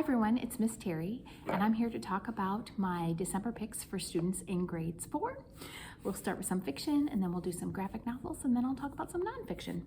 everyone, it's Miss Terry, and I'm here to talk about my December picks for students in grades 4. We'll start with some fiction, and then we'll do some graphic novels, and then I'll talk about some nonfiction.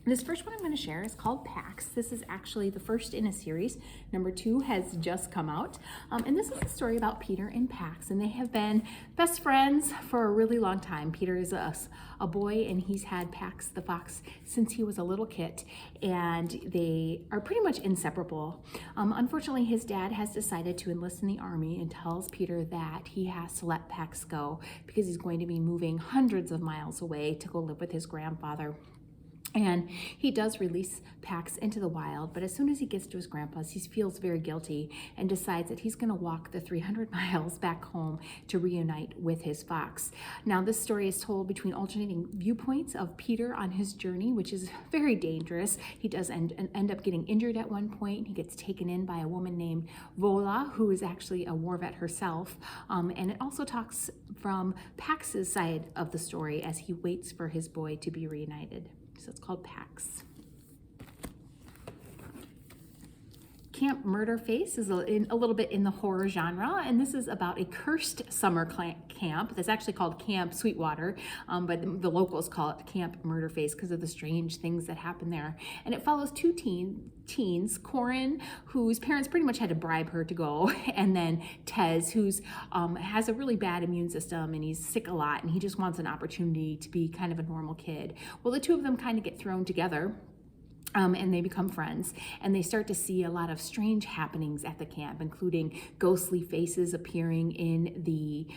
This first one I'm going to share is called Pax. This is actually the first in a series. Number 2 has just come out. And this is a story about Peter and Pax, and they have been best friends for a really long time. Peter is a boy, and he's had Pax the fox since he was a little kid, and they are pretty much inseparable. Unfortunately, his dad has decided to enlist in the army and tells Peter that he has to let Pax go because he's going to be moving hundreds of miles away to go live with his grandfather. And he does release Pax into the wild, but as soon as he gets to his grandpa's, he feels very guilty and decides that he's going to walk the 300 miles back home to reunite with his fox. Now, this story is told between alternating viewpoints of Peter on his journey, which is very dangerous. He does end up getting injured at one point. He gets taken in by a woman named Vola, who is actually a war vet herself. And it also talks from Pax's side of the story as he waits for his boy to be reunited. So it's called Pax. Camp Murder Face is a little bit in the horror genre, and this is about a cursed summer camp that's actually called Camp Sweetwater, but the locals call it Camp Murder Face because of the strange things that happen there. And it follows two teens, Corin, whose parents pretty much had to bribe her to go, and then Tez, who's has a really bad immune system and he's sick a lot, and he just wants an opportunity to be kind of a normal kid. Well, the two of them kind of get thrown together. And they become friends, and they start to see a lot of strange happenings at the camp, including ghostly faces appearing in the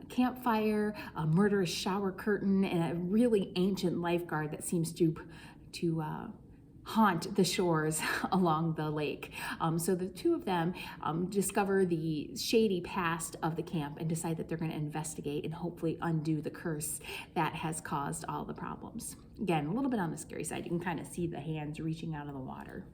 campfire, a murderous shower curtain, and a really ancient lifeguard that seems to haunt the shores along the lake. So the two of them discover the shady past of the camp and decide that they're going to investigate and hopefully undo the curse that has caused all the problems. Again, a little bit on the scary side. You can kind of see the hands reaching out of the water.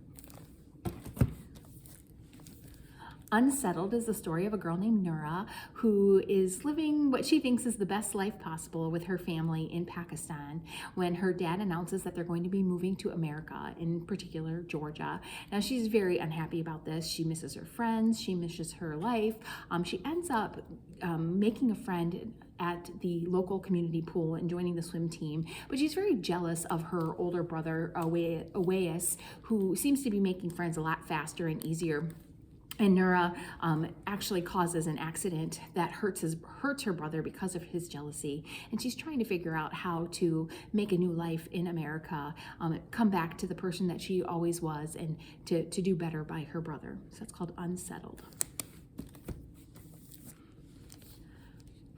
Unsettled is the story of a girl named Nura who is living what she thinks is the best life possible with her family in Pakistan when her dad announces that they're going to be moving to America, in particular Georgia. Now, she's very unhappy about this. She misses her friends. She misses her life. She ends up making a friend at the local community pool and joining the swim team, but she's very jealous of her older brother, Awais, who seems to be making friends a lot faster and easier. And Nura actually causes an accident that hurts her brother because of his jealousy. And she's trying to figure out how to make a new life in America, come back to the person that she always was, and to do better by her brother. So it's called Unsettled.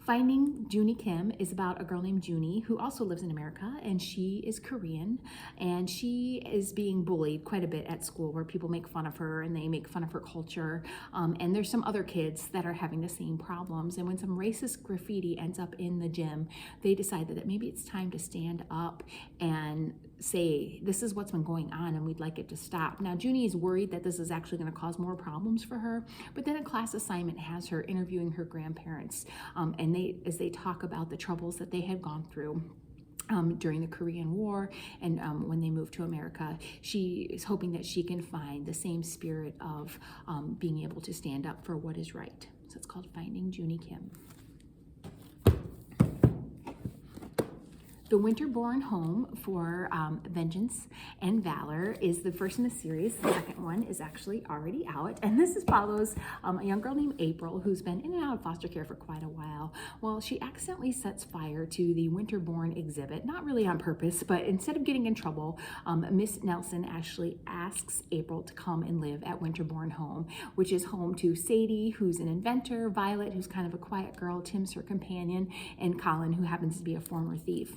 Finding Juni Kim is about a girl named Juni who also lives in America, and she is Korean, and she is being bullied quite a bit at school where people make fun of her and they make fun of her culture, and there's some other kids that are having the same problems. And when some racist graffiti ends up in the gym, they decide that maybe it's time to stand up and say, this is what's been going on and we'd like it to stop. Now, Juni is worried that this is actually going to cause more problems for her, but then a class assignment has her interviewing her grandparents, and as they talk about the troubles that they had gone through during the Korean War and when they moved to America. She is hoping that she can find the same spirit of being able to stand up for what is right. So it's called Finding Juni Kim. The Winterbourne home for Vengeance and Valor is the first in the series. The second one is actually already out, and this follows a young girl named April who's been in and out of foster care for quite a while. Well, she accidentally sets fire to the Winterbourne exhibit, not really on purpose, but instead of getting in trouble, Miss Nelson actually asks April to come and live at Winterbourne home, which is home to Sadie, who's an inventor, Violet, who's kind of a quiet girl, Tim's her companion, and Colin, who happens to be a former thief.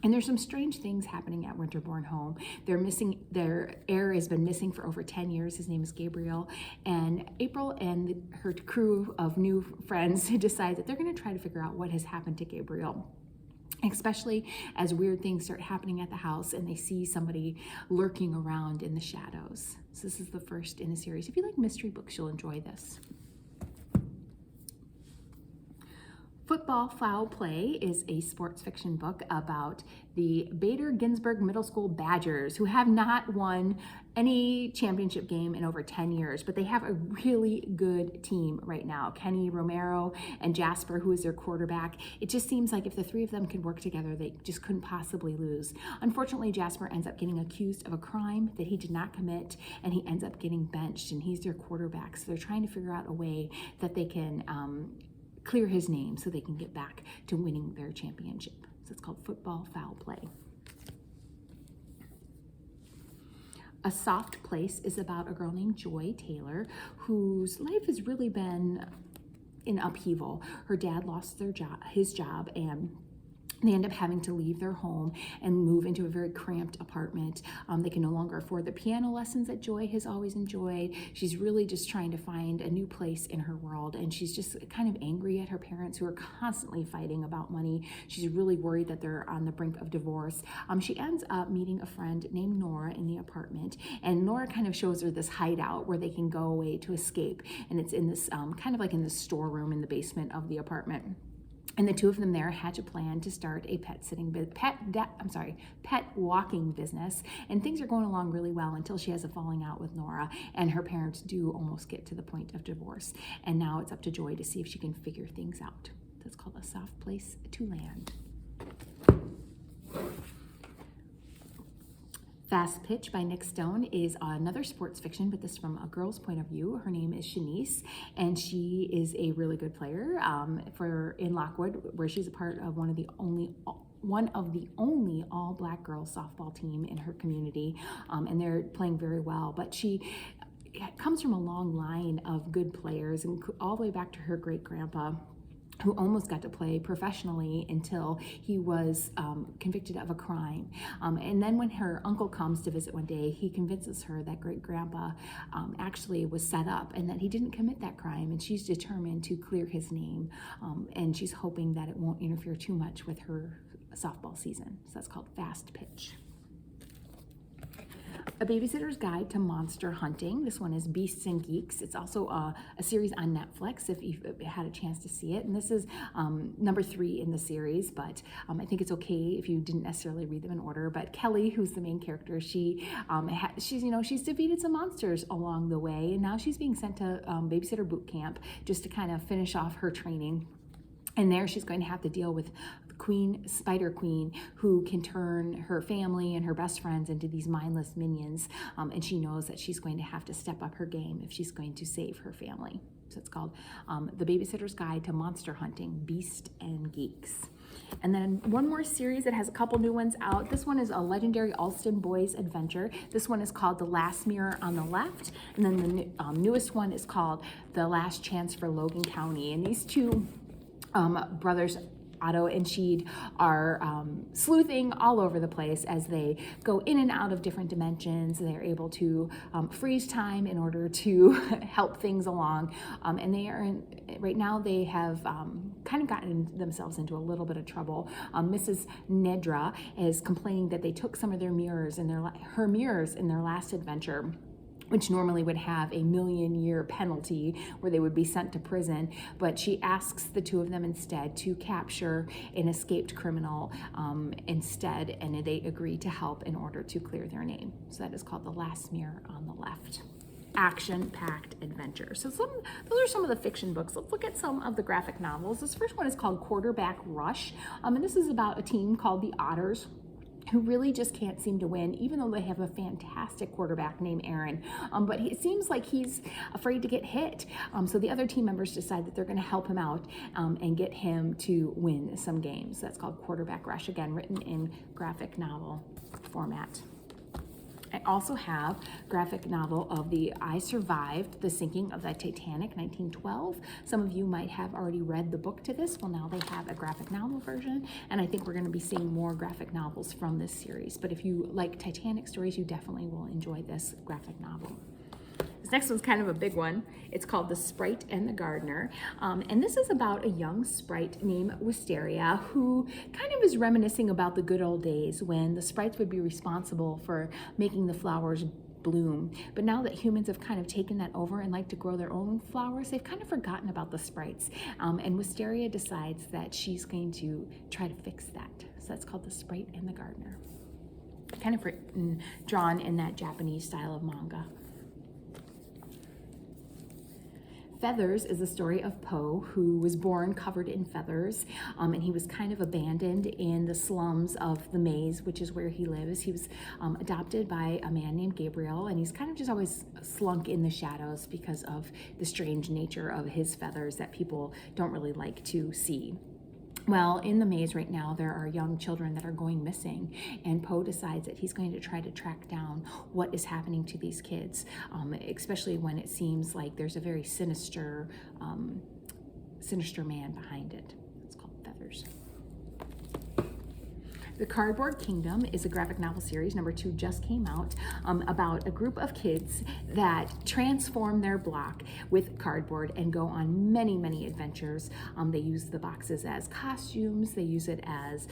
And there's some strange things happening at Winterbourne home. Their heir has been missing for over 10 years. His name is Gabriel. And April and her crew of new friends decide that they're going to try to figure out what has happened to Gabriel, especially as weird things start happening at the house and they see somebody lurking around in the shadows. So this is the first in a series. If you like mystery books, you'll enjoy this. Football Foul Play is a sports fiction book about the Bader Ginsburg Middle School Badgers, who have not won any championship game in over 10 years, but they have a really good team right now. Kenny Romero and Jasper, who is their quarterback. It just seems like if the three of them could work together, they just couldn't possibly lose. Unfortunately, Jasper ends up getting accused of a crime that he did not commit, and he ends up getting benched, and he's their quarterback. So they're trying to figure out a way that they can clear his name so they can get back to winning their championship. So it's called football foul play. A Soft Place is about a girl named Joy Taylor whose life has really been in upheaval. Her dad lost his job, and they end up having to leave their home and move into a very cramped apartment. They can no longer afford the piano lessons that Joy has always enjoyed. She's really just trying to find a new place in her world, and she's just kind of angry at her parents who are constantly fighting about money. She's really worried that they're on the brink of divorce. She ends up meeting a friend named Nora in the apartment, and Nora kind of shows her this hideout where they can go away to escape, and it's in this kind of like in the storeroom in the basement of the apartment. And the two of them there hatch a plan to start a pet walking business. And things are going along really well until she has a falling out with Nora, and her parents do almost get to the point of divorce. And now it's up to Joy to see if she can figure things out. That's called A Soft Place to Land. Fast Pitch by Nick Stone is another sports fiction, but this from a girl's point of view. Her name is Shanice, and she is a really good player in Lockwood, where she's a part of one of the only all-black girls softball team in her community, and they're playing very well. But she comes from a long line of good players, and all the way back to her great-grandpa, who almost got to play professionally until he was convicted of a crime. And then when her uncle comes to visit one day, he convinces her that great-grandpa actually was set up and that he didn't commit that crime, and she's determined to clear his name, and she's hoping that it won't interfere too much with her softball season. So that's called Fast Pitch. A Babysitter's Guide to Monster Hunting. This one is Beasts and Geeks. It's also a series on Netflix if you've had a chance to see it. And this is number 3 in the series, but I think it's okay if you didn't necessarily read them in order. But Kelly, who's the main character, she's defeated some monsters along the way, and now she's being sent to babysitter boot camp just to kind of finish off her training. And there she's going to have to deal with Spider Queen, who can turn her family and her best friends into these mindless minions. And she knows that she's going to have to step up her game if she's going to save her family. So it's called The Babysitter's Guide to Monster Hunting, Beasts and Geeks. And then one more series that has a couple new ones out. This one is a legendary Alston Boys adventure. This one is called The Last Mirror on the Left. And then the newest one is called The Last Chance for Logan County. And these two brothers, Otto and Sheed, are sleuthing all over the place as they go in and out of different dimensions. They're able to freeze time in order to help things along. And they are right now they have kind of gotten themselves into a little bit of trouble. Mrs. Nedra is complaining that they took some of their mirrors in her mirrors in their last adventure, which normally would have a 1,000,000-year penalty where they would be sent to prison. But she asks the two of them instead to capture an escaped criminal instead, and they agree to help in order to clear their name. So that is called The Last Mirror on the Left. Action-packed adventure. So those are some of the fiction books. Let's look at some of the graphic novels. This first one is called Quarterback Rush, and this is about a team called the Otters, who really just can't seem to win, even though they have a fantastic quarterback named Aaron. But it seems like he's afraid to get hit. So the other team members decide that they're going to help him out and get him to win some games. That's called Quarterback Rush, again, written in graphic novel format. I also have graphic novel of I Survived the Sinking of the Titanic, 1912. Some of you might have already read the book to this. Well, now they have a graphic novel version, and I think we're going to be seeing more graphic novels from this series. But if you like Titanic stories, you definitely will enjoy this graphic novel. This next one's kind of a big one. It's called The Sprite and the Gardener. And this is about a young sprite named Wisteria who kind of is reminiscing about the good old days when the sprites would be responsible for making the flowers bloom. But now that humans have kind of taken that over and like to grow their own flowers, they've kind of forgotten about the sprites. And Wisteria decides that she's going to try to fix that. So that's called The Sprite and the Gardener. kind of written, drawn in that Japanese style of manga. Feathers is the story of Poe, who was born covered in feathers, and he was kind of abandoned in the slums of the maze, which is where he lives. He was adopted by a man named Gabriel, and he's kind of just always slunk in the shadows because of the strange nature of his feathers that people don't really like to see. Well, in the maze right now, there are young children that are going missing, and Poe decides that he's going to try to track down what is happening to these kids, especially when it seems like there's a very sinister man behind it. It's called Feathers. The Cardboard Kingdom is a graphic novel series. Number 2 just came out, about a group of kids that transform their block with cardboard and go on many, many adventures. They use the boxes as costumes. They use it as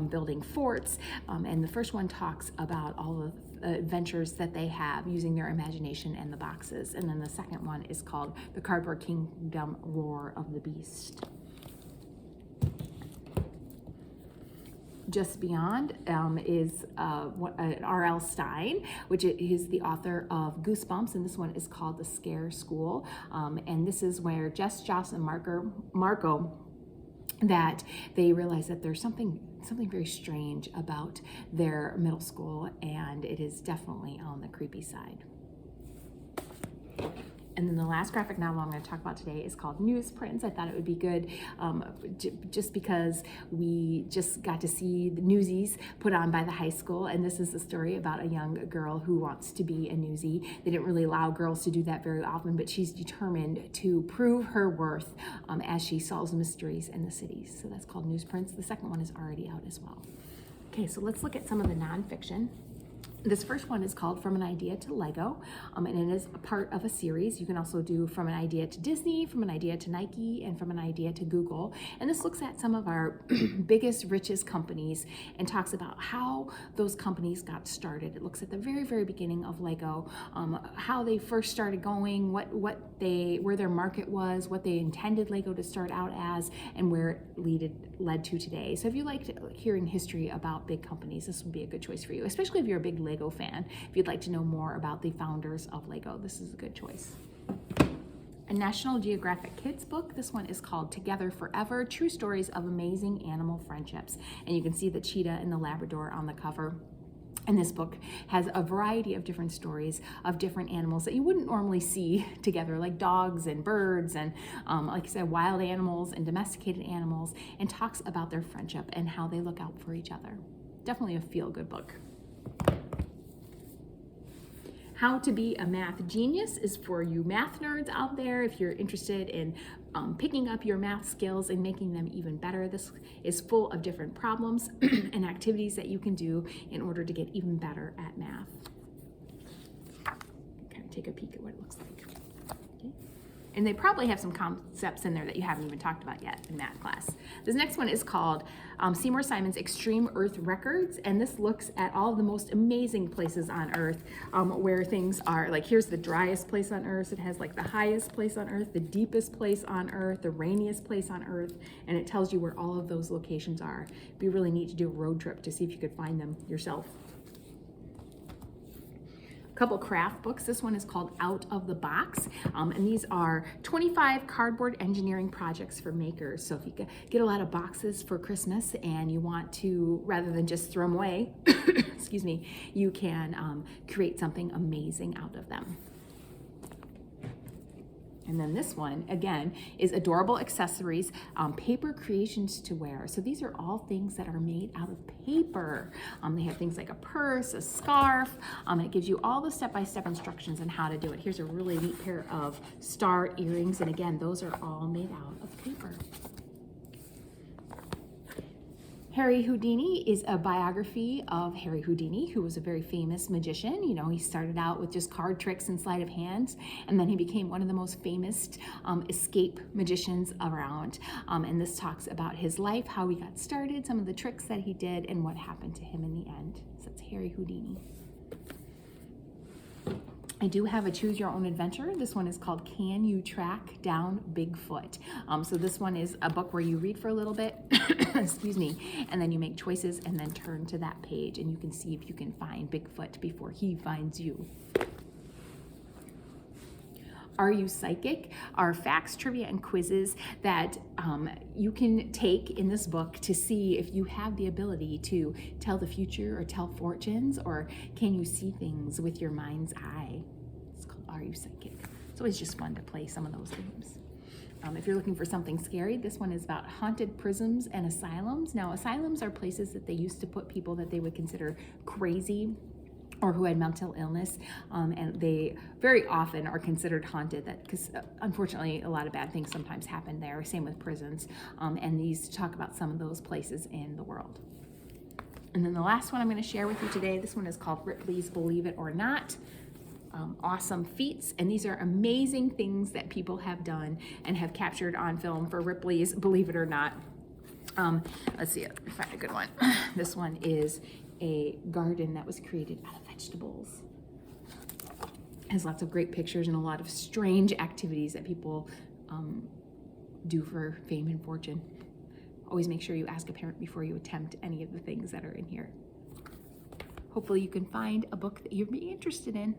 building forts. And the first one talks about all of adventures that they have using their imagination and the boxes. And then the second one is called The Cardboard Kingdom Roar of the Beast. Just Beyond is R.L. Stine, which is the author of Goosebumps, and this one is called The Scare School. And this is where Jess, Joss, and Marco, that they realize that there's something very strange about their middle school, and it is definitely on the creepy side. And then the last graphic novel I'm going to talk about today is called Newsprints. I thought it would be good just because we just got to see the newsies put on by the high school. And this is a story about a young girl who wants to be a newsie. They didn't really allow girls to do that very often, but she's determined to prove her worth as she solves mysteries in the cities. So that's called Newsprints. The second one is already out as well. Okay, so let's look at some of the nonfiction. This first one is called From an Idea to Lego, and it is a part of a series. You can also do From an Idea to Disney, From an Idea to Nike, and From an Idea to Google. And this looks at some of our biggest, richest companies and talks about how those companies got started. It looks at the very, very beginning of Lego, how they first started going, where their market was, what they intended Lego to start out as, and where it led to today. So if you liked hearing history about big companies, this would be a good choice for you, especially if you're a big Lego fan. If you'd like to know more about the founders of Lego, this is a good choice. A National Geographic Kids book. This one is called Together Forever, True Stories of Amazing Animal Friendships. And you can see the cheetah and the Labrador on the cover. And this book has a variety of different stories of different animals that you wouldn't normally see together, like dogs and birds and, like I said, wild animals and domesticated animals, and talks about their friendship and how they look out for each other. Definitely a feel-good book. How to Be a Math Genius is for you math nerds out there. If you're interested in picking up your math skills and making them even better, this is full of different problems and activities that you can do in order to get even better at math. Kind of take a peek at what it looks like. Okay. And they probably have some concepts in there that you haven't even talked about yet in math class. This next one is called Seymour Simon's Extreme Earth Records, and this looks at all the most amazing places on Earth where things are, like here's the driest place on Earth, it has like the highest place on Earth, the deepest place on Earth, the rainiest place on Earth, and it tells you where all of those locations are. It'd be really neat to do a road trip to see if you could find them yourself. Couple craft books. This one is called Out of the Box, and these are 25 cardboard engineering projects for makers. So if you get a lot of boxes for Christmas and you want to, rather than just throw them away, excuse me, you can create something amazing out of them. And then this one, again, is Adorable Accessories, Paper Creations to Wear. So these are all things that are made out of paper. They have things like a purse, a scarf, and it gives you all the step-by-step instructions on how to do it. Here's a really neat pair of star earrings, and again, those are all made out of paper. Harry Houdini is a biography of Harry Houdini, who was a very famous magician. You know, he started out with just card tricks and sleight of hand, and then he became one of the most famous escape magicians around. And this talks about his life, how he got started, some of the tricks that he did, and what happened to him in the end. So it's Harry Houdini. I do have a choose your own adventure. This one is called Can You Track Down Bigfoot? So this one is a book where you read for a little bit, excuse me, and then you make choices and then turn to that page and you can see if you can find Bigfoot before he finds you. Are You Psychic? Are facts, trivia, and quizzes that you can take in this book to see if you have the ability to tell the future or tell fortunes, or can you see things with your mind's eye? It's called Are You Psychic? It's always just fun to play some of those games. If you're looking for something scary, this one is about haunted prisons and asylums. Now, asylums are places that they used to put people that they would consider crazy or who had mental illness, and they very often are considered haunted, that because unfortunately a lot of bad things sometimes happen there. Same with prisons, and these talk about some of those places in the world. And then the last one I'm going to share with you today, this one is called Ripley's Believe It or Not. Awesome feats, and these are amazing things that people have done and have captured on film for Ripley's Believe It or Not. Let's see, let me find a good one. This one is a garden that was created out of vegetables. It has lots of great pictures and a lot of strange activities that people do for fame and fortune. Always make sure you ask a parent before you attempt any of the things that are in here. Hopefully you can find a book that you'd be interested in.